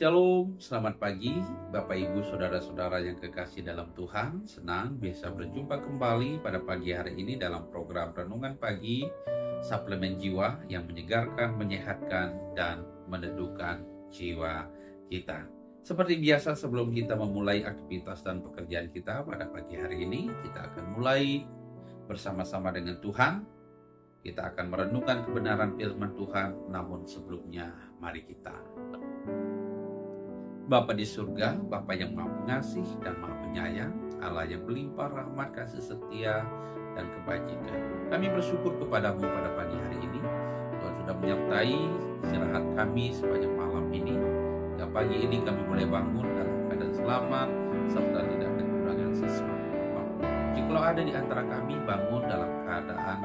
Shalom, selamat pagi Bapak Ibu Saudara-saudara yang kekasih dalam Tuhan. Senang bisa berjumpa kembali pada pagi hari ini dalam program Renungan Pagi Suplemen Jiwa yang menyegarkan, menyehatkan, dan meneduhkan jiwa kita. Seperti biasa sebelum kita memulai aktivitas dan pekerjaan kita pada pagi hari ini, kita akan mulai bersama-sama dengan Tuhan. Kita akan merenungkan kebenaran firman Tuhan, namun sebelumnya mari kita Bapa di surga, Bapa yang maha pengasih dan maha penyayang, Allah yang melimpah rahmat, kasih setia, dan kebajikan. Kami bersyukur kepadamu pada pagi hari ini. Tuhan sudah menyertai istirahat kami sepanjang malam ini. Hingga pagi ini kami boleh bangun dalam keadaan selamat, serta tidak ada kekurangan sesuatu apapun. Jikalau ada di antara kami bangun dalam keadaan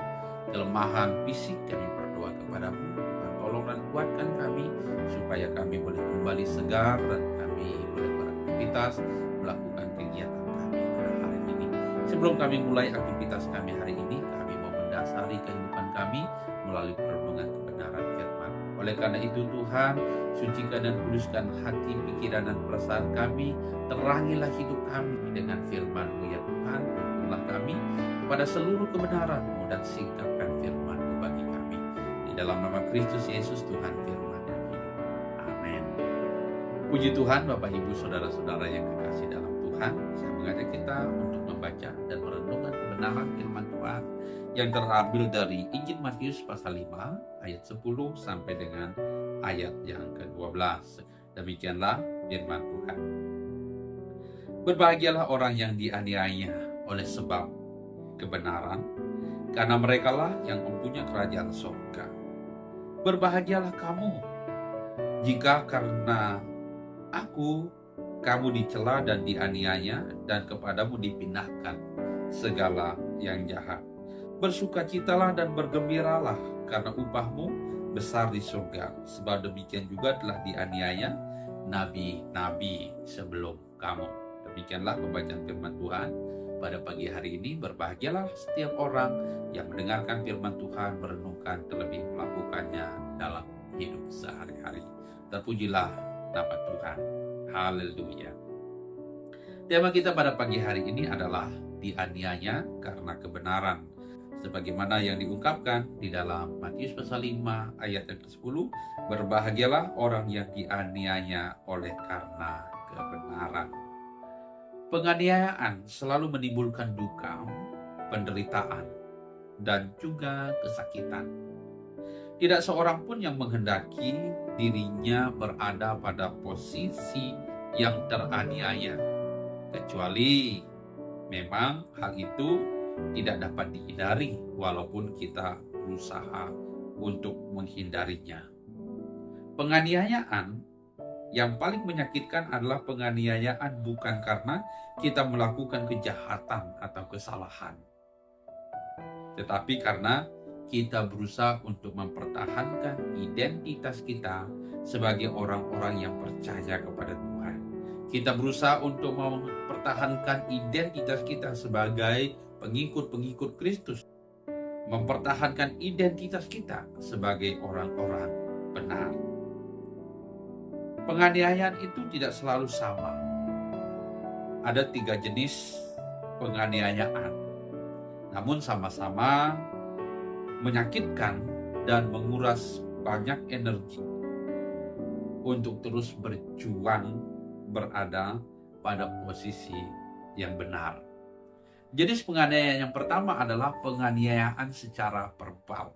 kelemahan fisik, kami berdoa kepadamu. Tolong dan kuatkan kami supaya kami boleh kembali segar dan kami boleh beraktivitas melakukan kegiatan kami pada hari ini. Sebelum kami mulai aktivitas kami hari ini, kami mau mendasari kehidupan kami melalui perenungan kebenaran firman. Oleh karena itu Tuhan, sucikan dan kuduskan hati, pikiran dan perasaan kami, terangilah hidup kami dengan firman-Mu ya Tuhan. Tuntunlah kami kepada seluruh kebenaran-Mu dan singkapkan firman-Mu bagi kami. Dalam nama Kristus Yesus Tuhan firman yang hidup. Amin. Puji Tuhan Bapak Ibu Saudara-saudara yang kekasih dalam Tuhan. Saya mengajak kita untuk membaca dan merenungkan kebenaran firman Tuhan yang terambil dari Injil Matius pasal 5 ayat 10 sampai dengan ayat yang ke-12. Demikianlah firman Tuhan. Berbahagialah orang yang dianiaya oleh sebab kebenaran, karena merekalah yang mempunyai kerajaan surga. Berbahagialah kamu jika karena aku kamu dicela dan dianiaya dan kepadamu dipindahkan segala yang jahat. Bersukacitalah dan bergembiralah karena upahmu besar di surga, sebab demikian juga telah dianiaya nabi-nabi sebelum kamu. Demikianlah pembacaan firman Tuhan pada pagi hari ini. Berbahagialah setiap orang yang mendengarkan firman Tuhan, merenungkan, terlebih melakukannya dalam hidup sehari-hari. Terpujilah nama Tuhan. Haleluya. Tema kita pada pagi hari ini adalah dianiaya karena kebenaran. Sebagaimana yang diungkapkan di dalam Matius pasal 5 ayat yang ke-10, berbahagialah orang yang dianiaya oleh karena kebenaran. Penganiayaan selalu menimbulkan duka, penderitaan, dan juga kesakitan. Tidak seorang pun yang menghendaki dirinya berada pada posisi yang teraniaya, kecuali memang hal itu tidak dapat dihindari walaupun kita berusaha untuk menghindarinya. Penganiayaan yang paling menyakitkan adalah penganiayaan bukan karena kita melakukan kejahatan atau kesalahan, tetapi karena kita berusaha untuk mempertahankan identitas kita sebagai orang-orang yang percaya kepada Tuhan. Kita berusaha untuk mempertahankan identitas kita sebagai pengikut-pengikut Kristus, mempertahankan identitas kita sebagai orang-orang benar. Penganiayaan itu tidak selalu sama. Ada 3 jenis penganiayaan, namun sama-sama menyakitkan dan menguras banyak energi untuk terus berjuang berada pada posisi yang benar. Jenis penganiayaan yang pertama adalah penganiayaan secara verbal.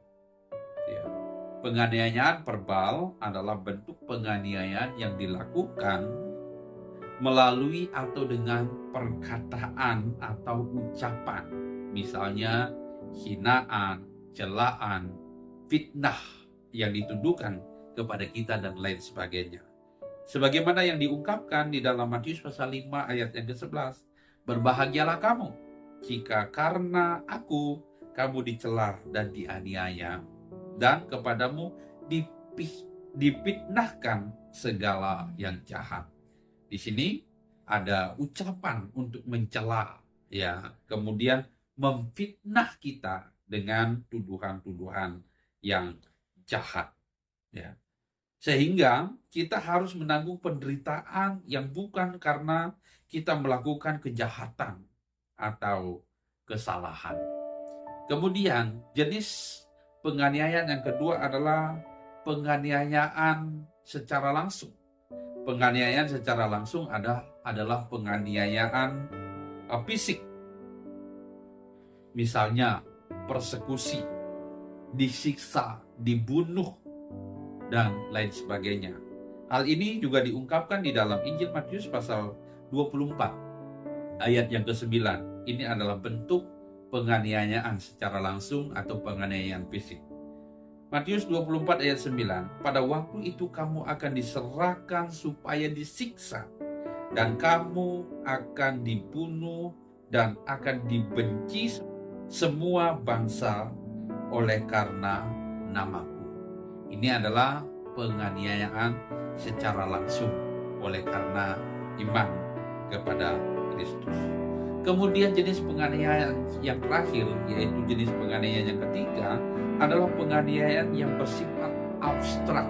Penganiayaan verbal adalah bentuk penganiayaan yang dilakukan melalui atau dengan perkataan atau ucapan, misalnya hinaan, celaan, fitnah yang dituduhkan kepada kita dan lain sebagainya. Sebagaimana yang diungkapkan di dalam Matius pasal 5 ayat yang ke-11, berbahagialah kamu jika karena aku kamu dicela dan dianiaya, dan kepadamu dipitnahkan segala yang jahat. Di sini ada ucapan untuk mencela, ya, kemudian memfitnah kita dengan tuduhan-tuduhan yang jahat, ya. Sehingga kita harus menanggung penderitaan yang bukan karena kita melakukan kejahatan atau kesalahan. Kemudian jenis penganiayaan yang kedua adalah penganiayaan secara langsung. Penganiayaan secara langsung adalah penganiayaan fisik. Misalnya persekusi, disiksa, dibunuh, dan lain sebagainya. Hal ini juga diungkapkan di dalam Injil Matius pasal 24 ayat yang ke-9. Ini adalah bentuk penganiayaan secara langsung atau penganiayaan fisik. Matius 24 ayat 9, pada waktu itu kamu akan diserahkan supaya disiksa, dan kamu akan dibunuh dan akan dibenci semua bangsa oleh karena namaku. Ini adalah penganiayaan secara langsung oleh karena iman kepada Kristus. Kemudian jenis penganiayaan yang terakhir, yaitu jenis penganiayaan yang ketiga, adalah penganiayaan yang bersifat abstrak.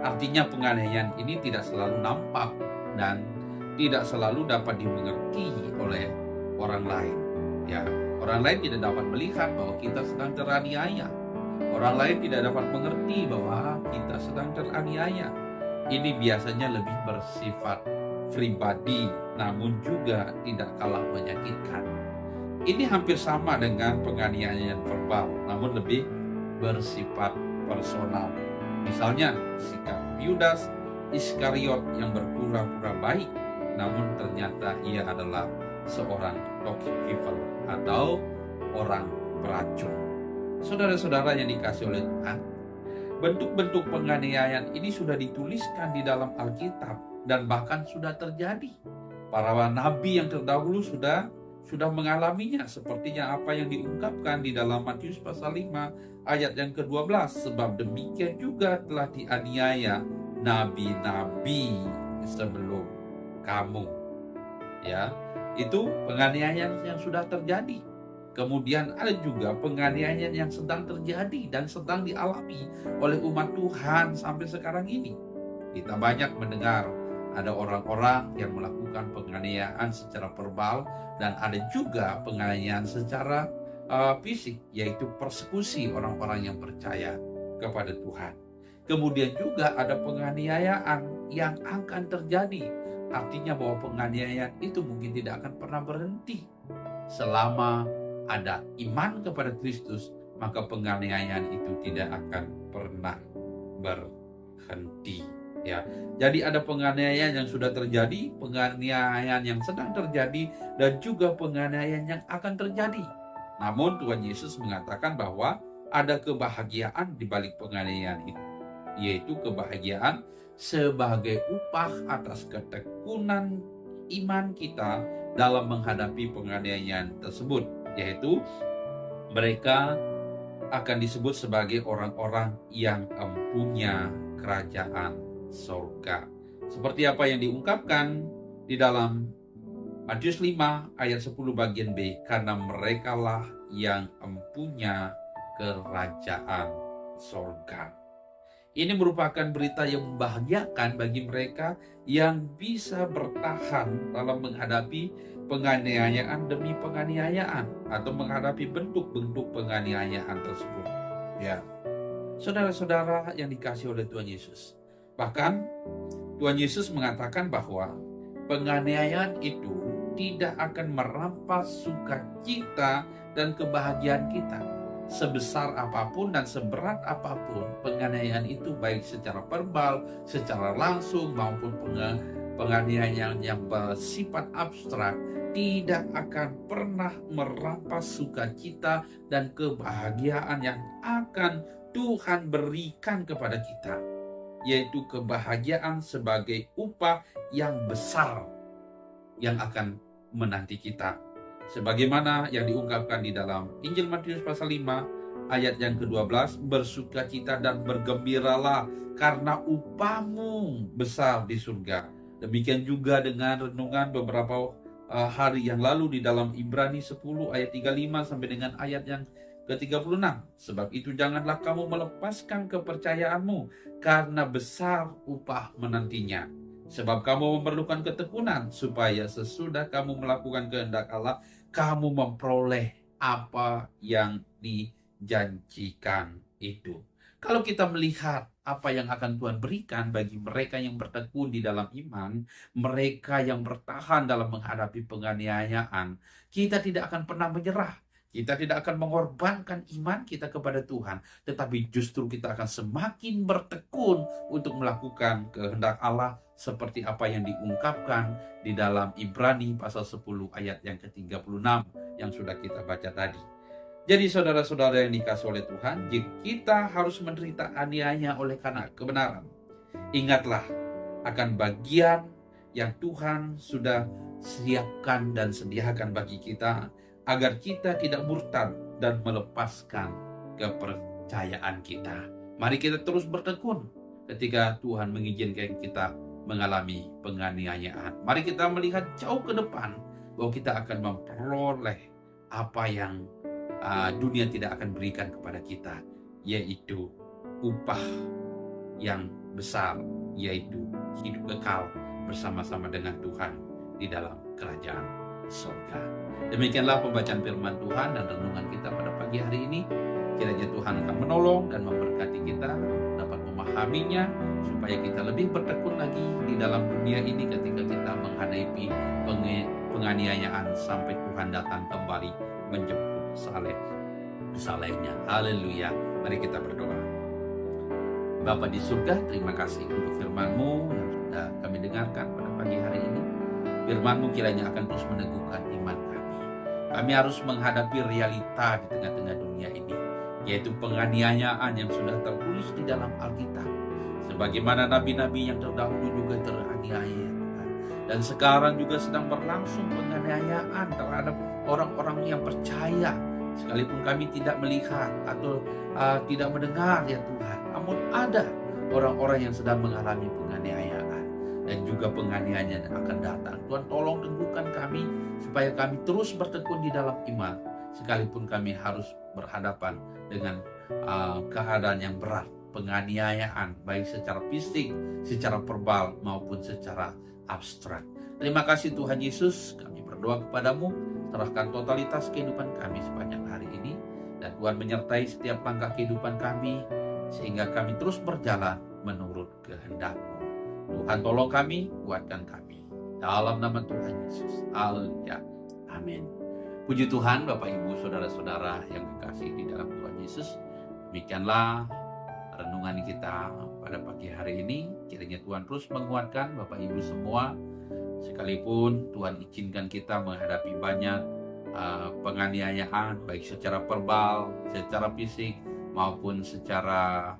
Artinya penganiayaan ini tidak selalu nampak dan tidak selalu dapat dimengerti oleh orang lain. Ya, orang lain tidak dapat melihat bahwa kita sedang teraniaya. Orang lain tidak dapat mengerti bahwa kita sedang teraniaya. Ini biasanya lebih bersifat pribadi, namun juga tidak kalah menyakitkan. Ini hampir sama dengan penganiayaan verbal, namun lebih bersifat personal. Misalnya, sikap Yudas Iskariot yang berpura-pura baik, namun ternyata ia adalah seorang toxic atau orang beracun. Saudara-saudara yang dikasihi oleh Tuhan, bentuk-bentuk penganiayaan ini sudah dituliskan di dalam Alkitab dan bahkan sudah terjadi. Para nabi yang terdahulu sudah mengalaminya, sepertinya apa yang diungkapkan di dalam Matius pasal 5 ayat yang ke-12, sebab demikian juga telah dianiaya nabi-nabi sebelum kamu. Ya, itu penganiayaan yang sudah terjadi. Kemudian ada juga penganiayaan yang sedang terjadi dan sedang dialami oleh umat Tuhan sampai sekarang ini. Kita banyak mendengar ada orang-orang yang melakukan penganiayaan secara verbal dan ada juga penganiayaan secara fisik, yaitu persekusi orang-orang yang percaya kepada Tuhan. Kemudian juga ada penganiayaan yang akan terjadi. Artinya bahwa penganiayaan itu mungkin tidak akan pernah berhenti. Selama ada iman kepada Kristus, maka penganiayaan itu tidak akan pernah berhenti. Ya, jadi ada penganiayaan yang sudah terjadi, penganiayaan yang sedang terjadi, dan juga penganiayaan yang akan terjadi. Namun Tuhan Yesus mengatakan bahwa ada kebahagiaan di balik penganiayaan itu, yaitu kebahagiaan sebagai upah atas ketekunan iman kita dalam menghadapi penganiayaan tersebut, yaitu mereka akan disebut sebagai orang-orang yang empunya kerajaan surga. Seperti apa yang diungkapkan di dalam Matius 5 ayat 10 bagian B, karena merekalah yang empunya kerajaan surga. Ini merupakan berita yang membahagiakan bagi mereka yang bisa bertahan dalam menghadapi penganiayaan demi penganiayaan atau menghadapi bentuk-bentuk penganiayaan tersebut. Ya, saudara-saudara yang dikasihi oleh Tuhan Yesus. Bahkan Tuhan Yesus mengatakan bahwa penganiayaan itu tidak akan merampas sukacita dan kebahagiaan kita. Sebesar apapun dan seberat apapun penganiayaan itu, baik secara verbal, secara langsung maupun penganiayaan yang bersifat abstrak, tidak akan pernah merampas sukacita dan kebahagiaan yang akan Tuhan berikan kepada kita, yaitu kebahagiaan sebagai upah yang besar yang akan menanti kita. Sebagaimana yang diungkapkan di dalam Injil Matius pasal 5 ayat yang ke-12, bersukacita dan bergembiralah karena upahmu besar di surga. Demikian juga dengan renungan beberapa hari yang lalu di dalam Ibrani 10 ayat 35 sampai dengan ayat yang ke-36. Sebab itu janganlah kamu melepaskan kepercayaanmu, karena besar upah menantinya. Sebab kamu memerlukan ketekunan, supaya sesudah kamu melakukan kehendak Allah, kamu memperoleh apa yang dijanjikan itu. Kalau kita melihat apa yang akan Tuhan berikan bagi mereka yang bertekun di dalam iman, mereka yang bertahan dalam menghadapi penganiayaan, kita tidak akan pernah menyerah. Kita tidak akan mengorbankan iman kita kepada Tuhan, tetapi justru kita akan semakin bertekun untuk melakukan kehendak Allah seperti apa yang diungkapkan di dalam Ibrani pasal 10 ayat yang ke-36 yang sudah kita baca tadi. Jadi saudara-saudara yang dikasihi oleh Tuhan, jika kita harus menderita aniaya oleh karena kebenaran, ingatlah akan bagian yang Tuhan sudah siapkan dan sediakan bagi kita, agar kita tidak murtad dan melepaskan kepercayaan kita. Mari kita terus bertekun ketika Tuhan mengizinkan kita mengalami penganiayaan. Mari kita melihat jauh ke depan bahwa kita akan memperoleh apa yang dunia tidak akan berikan kepada kita, yaitu upah yang besar, yaitu hidup kekal bersama-sama dengan Tuhan di dalam kerajaan surga. Demikianlah pembacaan firman Tuhan dan renungan kita pada pagi hari ini. Kiranya Tuhan akan menolong dan memberkati kita dapat memahaminya, supaya kita lebih bertekun lagi di dalam dunia ini ketika kita menghadapi penganiayaan sampai Tuhan datang kembali menjemput salehnya. Haleluya. Mari kita berdoa. Bapa di surga, terima kasih untuk firman-Mu yang sudah kami dengarkan pada pagi hari ini. Firman-Mu kiranya akan terus meneguhkan iman kami. Kami harus menghadapi realita di tengah-tengah dunia ini, yaitu penganiayaan yang sudah tertulis di dalam Alkitab. Sebagaimana nabi-nabi yang terdahulu juga teraniaya, dan sekarang juga sedang berlangsung penganiayaan terhadap orang-orang yang percaya, sekalipun kami tidak melihat atau tidak mendengar ya Tuhan. Namun ada orang-orang yang sedang mengalami penganiayaan dan juga penganiayaan yang akan datang. Tuhan tolong teguhkan kami supaya kami terus bertekun di dalam iman, sekalipun kami harus berhadapan dengan keadaan yang berat, penganiayaan baik secara fisik, secara verbal maupun secara abstrak. Terima kasih Tuhan Yesus, kami berdoa kepadamu, serahkan totalitas kehidupan kami sepanjang hari ini, dan Tuhan menyertai setiap langkah kehidupan kami, sehingga kami terus berjalan menurut kehendak-Mu. Tuhan tolong kami, kuatkan kami. Dalam nama Tuhan Yesus. Haleluya. Amin. Puji Tuhan, Bapak Ibu, Saudara-saudara yang dikasihi di dalam Tuhan Yesus. Demikianlah renungan kita pada pagi hari ini. Kiranya Tuhan terus menguatkan Bapak Ibu semua. Sekalipun Tuhan izinkan kita menghadapi banyak penganiayaan, baik secara verbal, secara fisik, maupun secara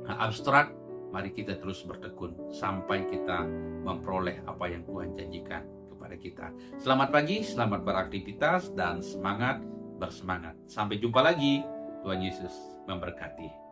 abstrak. Mari kita terus bertekun sampai kita memperoleh apa yang Tuhan janjikan kepada kita. Selamat pagi, selamat beraktivitas, dan semangat bersemangat. Sampai jumpa lagi. Tuhan Yesus memberkati.